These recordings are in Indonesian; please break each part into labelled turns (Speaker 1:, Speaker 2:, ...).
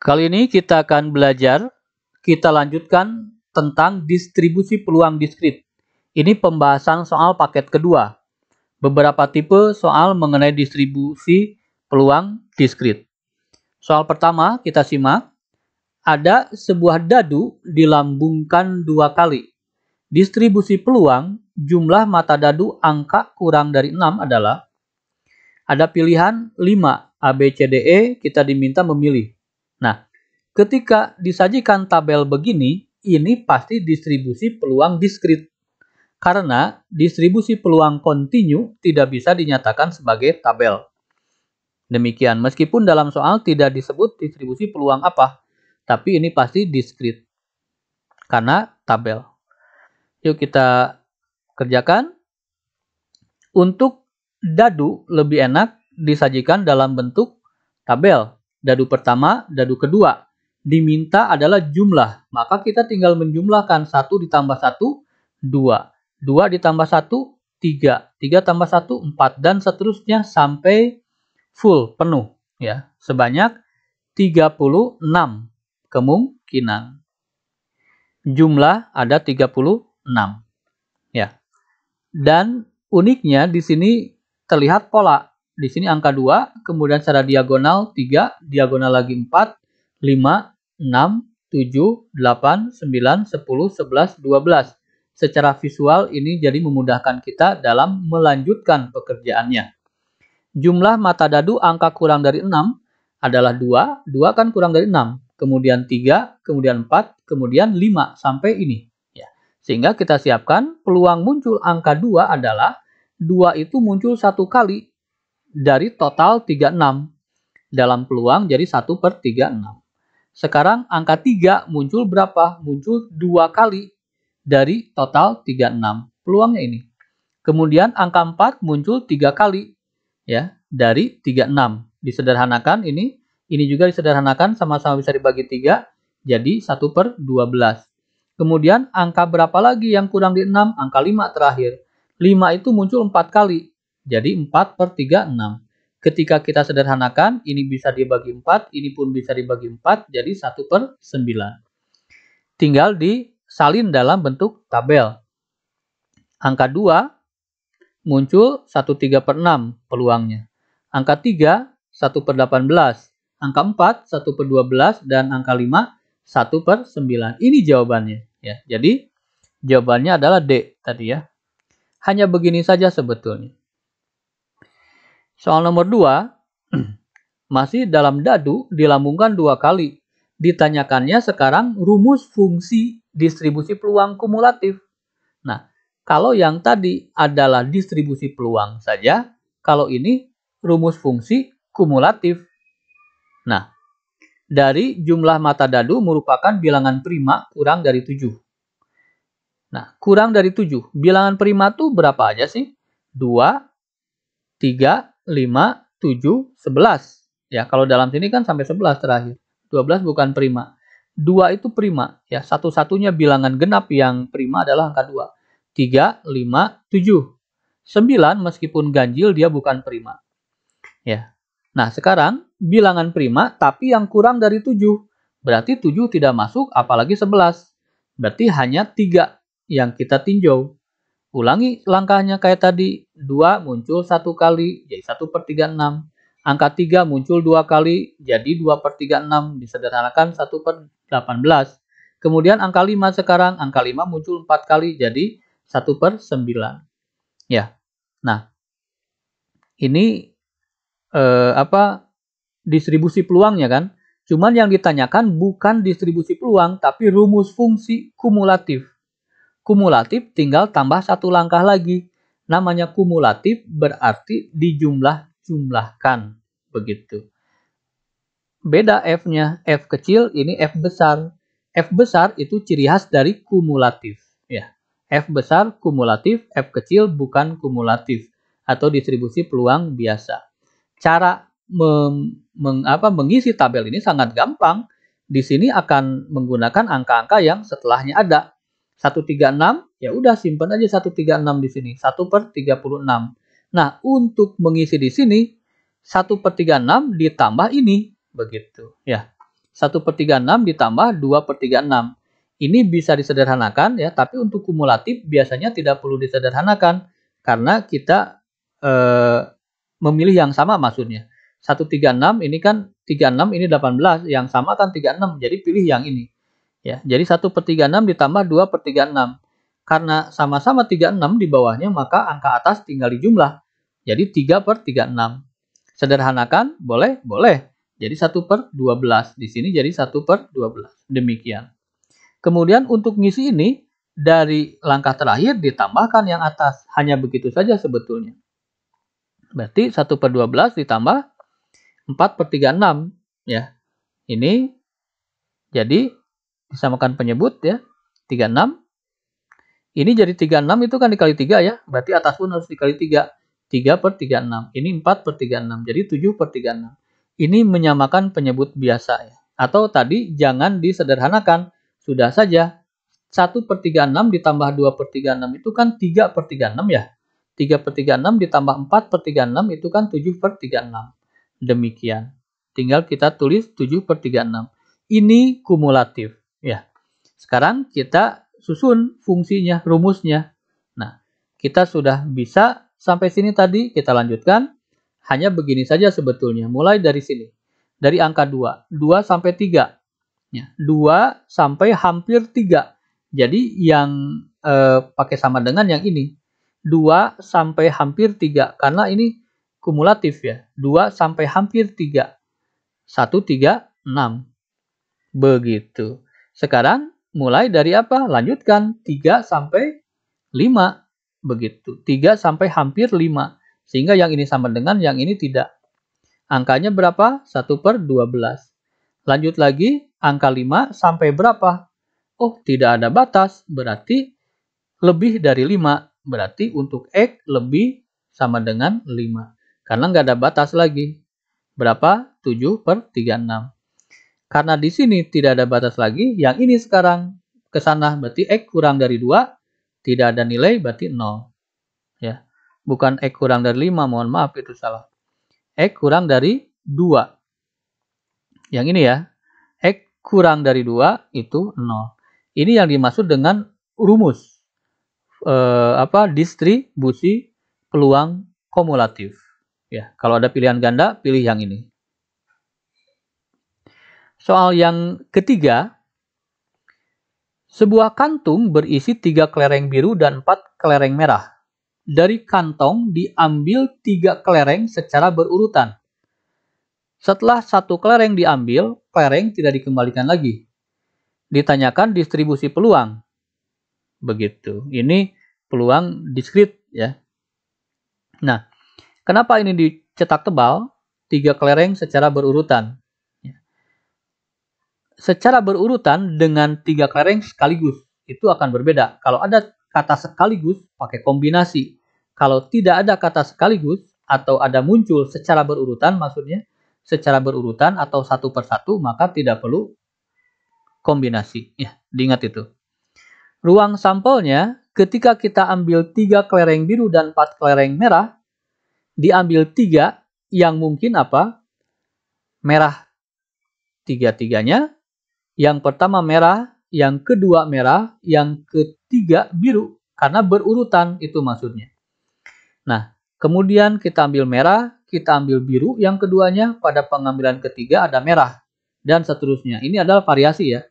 Speaker 1: Kali ini kita akan belajar, kita lanjutkan tentang distribusi peluang diskrit. Ini pembahasan soal paket kedua. Beberapa tipe soal mengenai distribusi peluang diskrit. Soal pertama kita simak. Ada sebuah dadu dilambungkan 2 kali. Distribusi peluang jumlah mata dadu angka kurang dari 6 adalah, ada pilihan 5 A, B, C, D, E, kita diminta memilih. Nah, ketika disajikan tabel begini, ini pasti distribusi peluang diskrit. Karena distribusi peluang kontinu tidak bisa dinyatakan sebagai tabel. Demikian, meskipun dalam soal tidak disebut distribusi peluang apa, tapi ini pasti diskrit. Karena tabel. Yuk kita kerjakan. Untuk dadu lebih enak disajikan dalam bentuk tabel. Dadu pertama, dadu kedua. Diminta adalah jumlah. Maka kita tinggal menjumlahkan 1 ditambah 1, 2. 2 ditambah 1, 3. 3 tambah 1, 4. Dan seterusnya sampai full, penuh. Ya, sebanyak 36 kemungkinan. Jumlah ada 36. Ya. Dan uniknya di sini terlihat pola. Di sini angka 2, kemudian secara diagonal 3, diagonal lagi 4, 5, 6, 7, 8, 9, 10, 11, 12. Secara visual ini jadi memudahkan kita dalam melanjutkan pekerjaannya. Jumlah mata dadu angka kurang dari 6 adalah 2. 2 kan kurang dari 6. Kemudian 3, kemudian 4, kemudian 5 sampai ini. Ya. Sehingga kita siapkan peluang muncul angka 2 adalah 2 itu muncul 1 kali dari total 36. Dalam peluang jadi 1/36. Sekarang angka 3 muncul berapa? Muncul 2 kali dari total 36. Peluangnya ini. Kemudian angka 4 muncul 3 kali ya dari 36. Disederhanakan ini juga disederhanakan, sama-sama bisa dibagi 3 jadi 1/12. Kemudian angka berapa lagi yang kurang di 6? Angka 5 terakhir. 5 itu muncul 4 kali. Jadi 4/36. Ketika kita sederhanakan, ini bisa dibagi 4, ini pun bisa dibagi 4, jadi 1/9. Tinggal disalin dalam bentuk tabel. Angka 2 muncul 1/3/6 peluangnya. Angka 3, 1/18. Angka 4, 1/12. Dan angka 5, 1/9. Ini jawabannya. Ya. Jadi, jawabannya adalah D tadi ya. Hanya begini saja sebetulnya. Soal nomor 2, masih dalam dadu dilambungkan 2 kali. Ditanyakannya sekarang rumus fungsi distribusi peluang kumulatif. Nah, kalau yang tadi adalah distribusi peluang saja, kalau ini rumus fungsi kumulatif. Nah, dari jumlah mata dadu merupakan bilangan prima kurang dari 7. Nah, kurang dari 7. Bilangan prima itu berapa aja sih? 2, 3, 5, 7, 11. Ya, kalau dalam sini kan sampai 11 terakhir. 12 bukan prima. 2 itu prima. Ya, satu-satunya bilangan genap yang prima adalah angka 2. 3, 5, 7. 9 meskipun ganjil dia bukan prima. Ya. Nah, sekarang bilangan prima tapi yang kurang dari 7. Berarti 7 tidak masuk, apalagi 11. Berarti hanya 3 yang kita tinjau. Ulangi langkahnya kayak tadi. 2 muncul 1 kali, jadi 1/36. Angka 3 muncul 2 kali, jadi 2/36. Disederhanakan 1/18. Kemudian angka 5 sekarang. Angka 5 muncul 4 kali, jadi 1/9. Ya. Nah, ini distribusi peluangnya kan. Cuman yang ditanyakan bukan distribusi peluang, tapi rumus fungsi kumulatif. Kumulatif tinggal tambah 1 langkah lagi. Namanya kumulatif berarti dijumlah-jumlahkan. Begitu. Beda F-nya. F kecil, ini F besar. F besar itu ciri khas dari kumulatif. Ya. F besar kumulatif, F kecil bukan kumulatif. Atau distribusi peluang biasa. Cara mengisi tabel ini sangat gampang. Di sini akan menggunakan angka-angka yang setelahnya ada. 136, ya udah simpan aja 136 di sini. 1/36. Nah, untuk mengisi di sini 1/36 ditambah ini, begitu ya. 1/36 ditambah 2/36. Ini bisa disederhanakan ya, tapi untuk kumulatif biasanya tidak perlu disederhanakan karena kita memilih yang sama maksudnya. 136 ini kan 36 ini 18, yang sama kan 36, jadi pilih yang ini. Ya, jadi 1/36 ditambah 2/36. Karena sama-sama 36 di bawahnya, maka angka atas tinggal dijumlah. Jadi 3/36. Sederhanakan? Boleh? Boleh. Jadi 1/12. Di sini jadi 1/12. Demikian. Kemudian untuk ngisi ini, dari langkah terakhir ditambahkan yang atas. Hanya begitu saja sebetulnya. Berarti 1/12 ditambah 4/36. Ya. Ini jadi disamakan penyebut ya. 36. Ini jadi 36 itu kan dikali 3 ya. Berarti atas pun harus dikali 3. 3/36. Ini 4/36. Jadi 7/36. Ini menyamakan penyebut biasa ya. Atau tadi jangan disederhanakan. Sudah saja 1/36 ditambah 2/36 itu kan 3/36 ya. 3/36 ditambah 4/36 itu kan 7/36. Demikian. Tinggal kita tulis 7/36. Ini kumulatif ya. Sekarang kita susun fungsinya, rumusnya. Nah, kita sudah bisa sampai sini tadi, kita lanjutkan. Hanya begini saja sebetulnya, mulai dari sini. Dari angka 2, 2 sampai 3. Ya, 2 sampai hampir 3. Jadi yang pakai sama dengan yang ini. 2 sampai hampir 3, karena ini kumulatif ya. 2 sampai hampir 3. 1, 3, 6. Begitu. Sekarang mulai dari apa? Lanjutkan 3 sampai 5. Begitu. 3 sampai hampir 5. Sehingga yang ini sama dengan yang ini tidak. Angkanya berapa? 1/12. Lanjut lagi, angka 5 sampai berapa? Oh, tidak ada batas. Berarti lebih dari 5. Berarti untuk X lebih sama dengan 5. Karena nggak ada batas lagi. Berapa? 7/36. Karena di sini tidak ada batas lagi, yang ini sekarang ke sana berarti X kurang dari 2, tidak ada nilai berarti 0. Ya. Bukan X kurang dari 5, mohon maaf itu salah. X kurang dari 2. Yang ini ya. X kurang dari 2 itu 0. Ini yang dimaksud dengan rumus distribusi peluang kumulatif. Ya, kalau ada pilihan ganda, pilih yang ini. Soal yang ketiga, sebuah kantung berisi 3 kelereng biru dan 4 kelereng merah. Dari kantong diambil 3 kelereng secara berurutan. Setelah 1 kelereng diambil, kelereng tidak dikembalikan lagi. Ditanyakan distribusi peluang. Begitu. Ini peluang diskrit ya. Nah, kenapa ini dicetak tebal? 3 kelereng secara berurutan. Secara berurutan dengan 3 kelereng sekaligus. Itu akan berbeda. Kalau ada kata sekaligus, pakai kombinasi. Kalau tidak ada kata sekaligus, atau ada muncul secara berurutan, maksudnya secara berurutan atau satu per satu, maka tidak perlu kombinasi. Ya, diingat itu. Ruang sampelnya, ketika kita ambil 3 kelereng biru dan 4 kelereng merah, diambil 3 yang mungkin apa? Merah 3-tiganya. Yang pertama merah, yang kedua merah, yang ketiga biru. Karena berurutan itu maksudnya. Nah, kemudian kita ambil merah, kita ambil biru. Yang keduanya pada pengambilan ketiga ada merah. Dan seterusnya. Ini adalah variasi ya.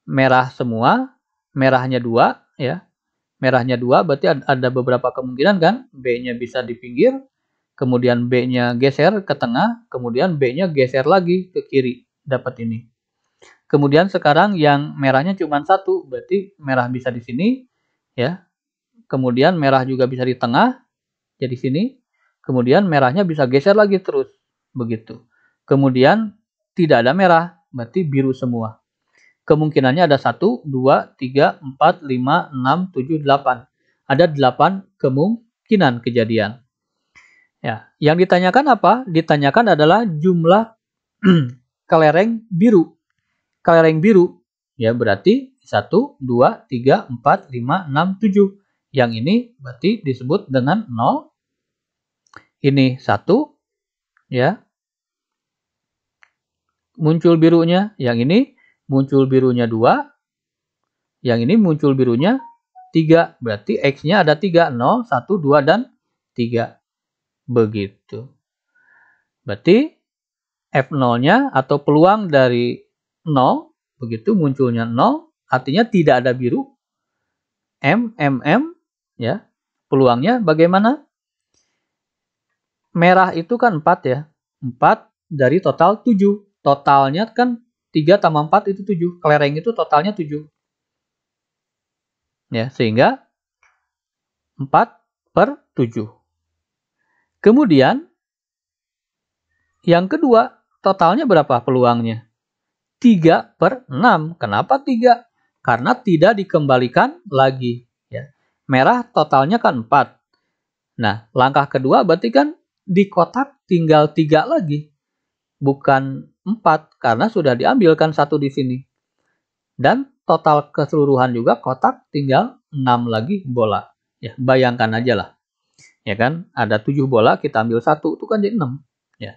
Speaker 1: Merah semua, merahnya 2 ya. Merahnya 2 berarti ada beberapa kemungkinan kan. B-nya bisa di pinggir, kemudian B-nya geser ke tengah, kemudian B-nya geser lagi ke kiri. Dapat ini. Kemudian sekarang yang merahnya cuma 1, berarti merah bisa di sini, ya. Kemudian merah juga bisa di tengah, jadi sini. Kemudian merahnya bisa geser lagi terus, begitu. Kemudian tidak ada merah, berarti biru semua. Kemungkinannya ada 1, 2, 3, 4, 5, 6, 7, 8. Ada 8 kemungkinan kejadian. Ya, yang ditanyakan apa? Ditanyakan adalah jumlah kelereng biru. Kelereng biru ya berarti 1, 2, 3, 4, 5, 6, 7. Yang ini berarti disebut dengan 0. Ini 1 ya. muncul birunya, yang ini muncul birunya 2, yang ini muncul birunya 3. Berarti X-nya ada 3, 0, 1, 2, dan 3. Begitu. Berarti F0-nya atau peluang dari 0, begitu munculnya 0, artinya tidak ada biru. M, ya. Peluangnya bagaimana? Merah itu kan 4 ya. 4 dari total 7. Totalnya kan 3 tambah 4 itu 7. Kelereng itu totalnya 7. Ya, sehingga 4/7. Kemudian yang kedua, totalnya berapa peluangnya? 3/6. Kenapa 3? Karena tidak dikembalikan lagi. Ya. Merah totalnya kan 4. Nah, langkah kedua berarti kan di kotak tinggal 3 lagi. Bukan 4, karena sudah diambilkan 1 di sini. Dan total keseluruhan juga kotak tinggal 6 lagi bola. Ya, bayangkan aja lah. Ya kan, ada 7 bola, kita ambil 1, itu kan jadi 6. Ya.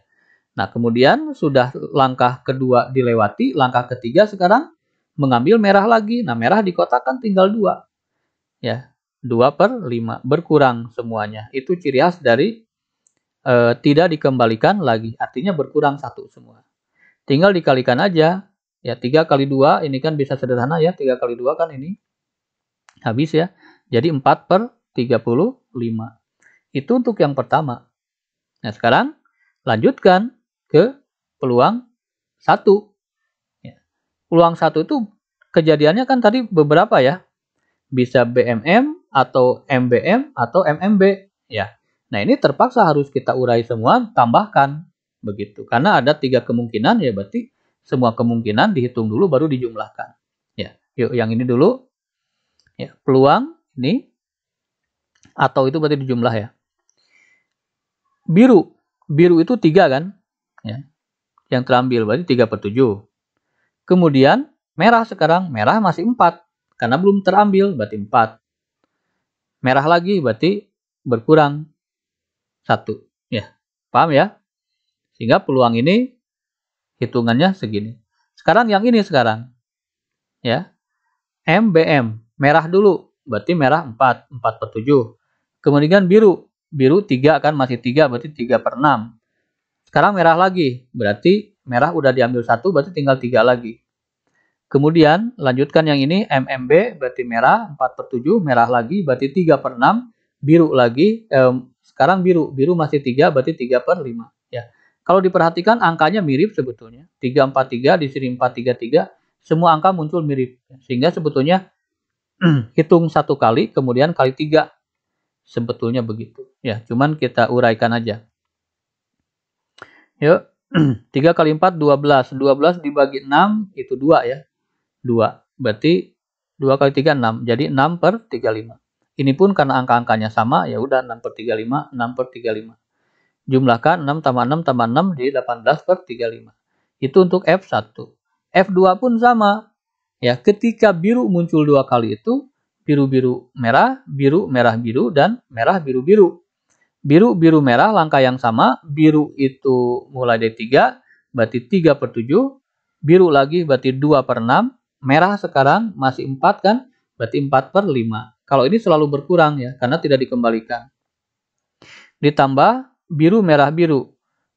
Speaker 1: Nah, kemudian sudah langkah kedua dilewati, langkah ketiga sekarang mengambil merah lagi. Nah, merah di kotak kan tinggal 2. Ya, 2/5, berkurang semuanya. Itu ciri khas dari tidak dikembalikan lagi, artinya berkurang 1 semua. Tinggal dikalikan aja. Ya, 3 kali 2, ini kan bisa sederhana ya, 3 kali 2 kan ini habis ya. Jadi 4/35. Itu untuk yang pertama. Nah, sekarang lanjutkan ke peluang 1. Ya. Peluang 1 itu kejadiannya kan tadi beberapa ya. Bisa BMM atau MBM atau MMB. Ya. Nah, ini terpaksa harus kita urai semua, tambahkan. Begitu. Karena ada 3 kemungkinan, ya berarti semua kemungkinan dihitung dulu baru dijumlahkan. Ya. Yuk, yang ini dulu. Ya, peluang ini atau itu berarti dijumlah ya. Biru. Biru itu 3 kan? Ya. Yang terambil berarti 3/7. Kemudian merah sekarang, merah masih 4 karena belum terambil berarti 4. Merah lagi berarti berkurang 1. Ya. Paham ya? Sehingga peluang ini hitungannya segini. Sekarang yang ini sekarang. Ya. MBM, merah dulu. Berarti merah 4, 4/7. Kemudian biru. Biru 3 kan masih 3 berarti 3/6. Sekarang merah lagi. Berarti merah udah diambil 1 berarti tinggal 3 lagi. Kemudian lanjutkan yang ini MMB berarti merah 4/7, merah lagi berarti 3/6, biru lagi. Sekarang biru masih 3 berarti 3/5. Ya. Kalau diperhatikan angkanya mirip sebetulnya. 343 di sini 433, semua angka muncul mirip. Sehingga sebetulnya hitung 1 kali kemudian kali 3. Sebetulnya begitu. Ya, cuman kita uraikan aja. Yuk. 3 kali 4 12. 12 dibagi 6 itu 2 ya. 2. Berarti 2 kali 3 6. Jadi 6/35. Ini pun karena angka-angkanya sama, ya udah 6/35, 6/35. Jumlahkan 6 tambah 6 tambah 6 jadi 18/35. Itu untuk F1. F2 pun sama. Ya, ketika biru muncul 2 kali itu biru merah biru dan merah biru. Biru merah langkah yang sama, biru itu mulai dari 3 berarti 3/7, biru lagi berarti 2/6, merah sekarang masih 4 kan, berarti 4/5. Kalau ini selalu berkurang ya, karena tidak dikembalikan. Ditambah biru merah biru,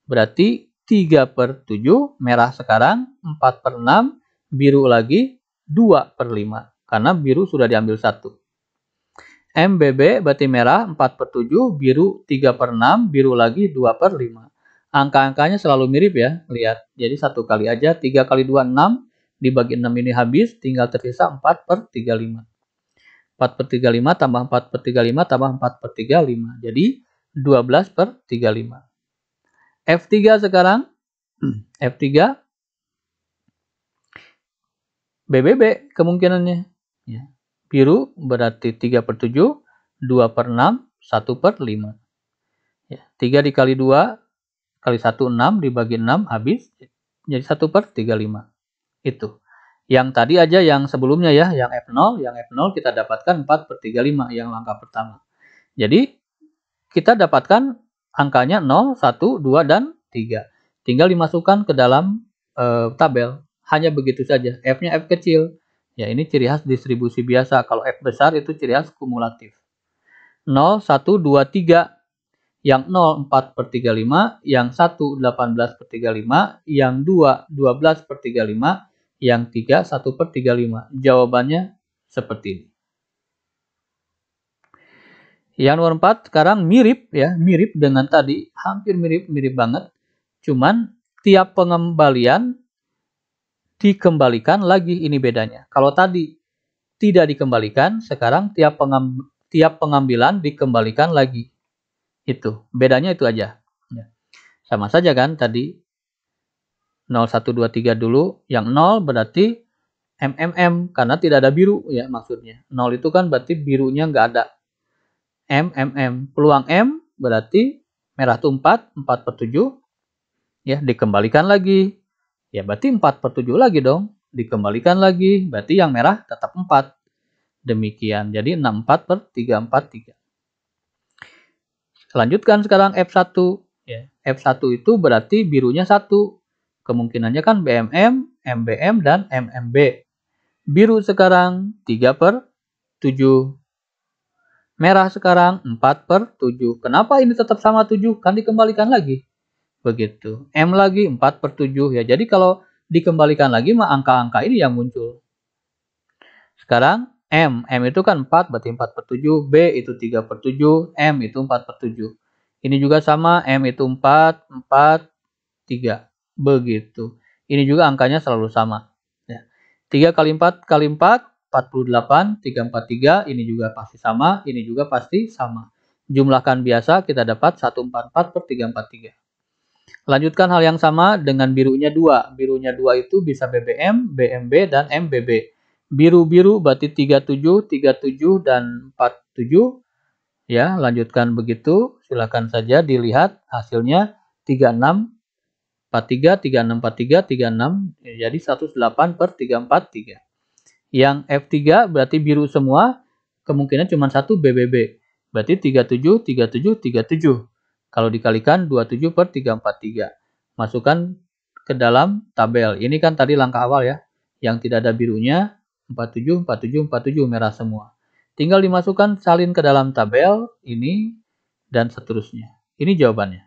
Speaker 1: berarti 3/7, merah sekarang 4/6, biru lagi 2/5, karena biru sudah diambil 1. MBB berarti merah 4/7, biru 3/6, biru lagi 2/5. Angka-angkanya selalu mirip ya, lihat. Jadi 1 kali aja, 3 kali 2 6, dibagi 6 ini habis, tinggal tersisa 4/35. 4/35 tambah 4/35 tambah 4/35. Jadi 12/35. F3 sekarang. F3 BBB kemungkinannya. Ya. Biru berarti 3/7, 2/6, 1/5. Ya. 3 dikali 2, kali 1 6, dibagi 6 habis, jadi 1/35. Itu. Yang tadi aja yang sebelumnya ya, yang F0 kita dapatkan 4/35 yang langkah pertama. Jadi kita dapatkan angkanya 0, 1, 2, dan 3. Tinggal dimasukkan ke dalam tabel. Hanya begitu saja. F-nya F kecil. Ya, ini ciri khas distribusi biasa. Kalau F besar itu ciri khas kumulatif. 0, 1, 2, 3. Yang 0, 4/35. Yang 1, 18/35. Yang 2, 12/35. Yang 3, 1/35. Jawabannya seperti ini. Yang nomor 4 sekarang mirip ya, mirip dengan tadi, hampir mirip banget. Cuman tiap pengembalian dikembalikan lagi, ini bedanya. Kalau tadi tidak dikembalikan, sekarang tiap pengambilan dikembalikan lagi. Itu, bedanya itu aja. Sama saja kan tadi 0, 1, 2, 3 dulu, yang 0 berarti MMM karena tidak ada biru ya maksudnya. 0 itu kan berarti birunya nggak ada. MMM. Peluang M berarti merah itu 4/7. Ya, dikembalikan lagi. Ya, berarti 4/7 lagi dong. Dikembalikan lagi, berarti yang merah tetap 4. Demikian. Jadi 64/343. Lanjutkan sekarang F1. Ya, F1 itu berarti birunya 1. Kemungkinannya kan BMM, MBM, dan MMB. Biru sekarang 3/7. Merah sekarang 4/7. Kenapa ini tetap sama 7? Kan dikembalikan lagi. Begitu. M lagi 4/7 ya. Jadi kalau dikembalikan lagi mah angka-angka ini yang muncul. Sekarang M. M itu kan 4 berarti 4/7. B itu 3/7. M itu 4/7. Ini juga sama. M itu 4, 4, 3. Begitu. Ini juga angkanya selalu sama. Ya. 3 kali 4 kali 4. 48, 343, ini juga pasti sama, ini juga pasti sama. Jumlahkan biasa, kita dapat 144/343. Lanjutkan hal yang sama dengan birunya 2. Birunya 2 itu bisa BBM, BMB, dan MBB. Biru-biru berarti 37, 37, dan 47. Ya, lanjutkan begitu. Silakan saja dilihat hasilnya 36, 43, 36, 43, 36. Jadi 108/343. Yang F3 berarti biru semua, kemungkinan cuma satu BBB. Berarti 37, 37, 37. Kalau dikalikan 27/343. Masukkan ke dalam tabel. Ini kan tadi langkah awal ya. Yang tidak ada birunya, 47, 47, 47 merah semua. Tinggal dimasukkan salin ke dalam tabel, ini, dan seterusnya. Ini jawabannya.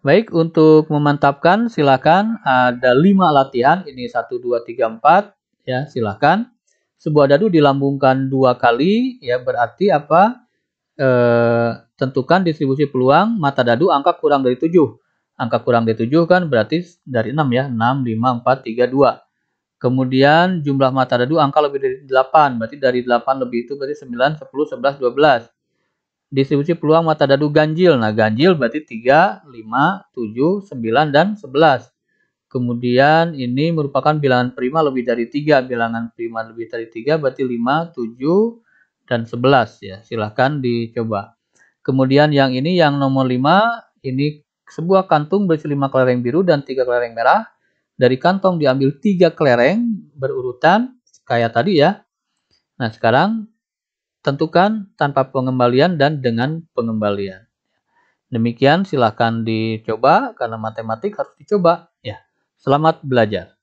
Speaker 1: Baik, untuk memantapkan silakan ada 5 latihan, ini 1, 2, 3, 4 ya, silakan. Sebuah dadu dilambungkan 2 kali ya, berarti apa? Tentukan distribusi peluang mata dadu angka kurang dari 7. Angka kurang dari 7 kan berarti dari 6 ya, 6, 5, 4, 3, 2. Kemudian jumlah mata dadu angka lebih dari 8, berarti dari 8 lebih itu berarti 9, 10, 11, 12. Distribusi peluang mata dadu ganjil. Nah, ganjil berarti 3, 5, 7, 9, dan 11. Kemudian ini merupakan bilangan prima lebih dari 3. Bilangan prima lebih dari 3 berarti 5, 7, dan 11. Ya, silahkan dicoba. Kemudian yang ini, yang nomor 5, ini sebuah kantung berisi 5 kelereng biru dan 3 kelereng merah. Dari kantong diambil 3 kelereng berurutan, kayak tadi ya. Nah, sekarang tentukan tanpa pengembalian dan dengan pengembalian. Demikian, silahkan dicoba karena matematik harus dicoba. Ya, selamat belajar.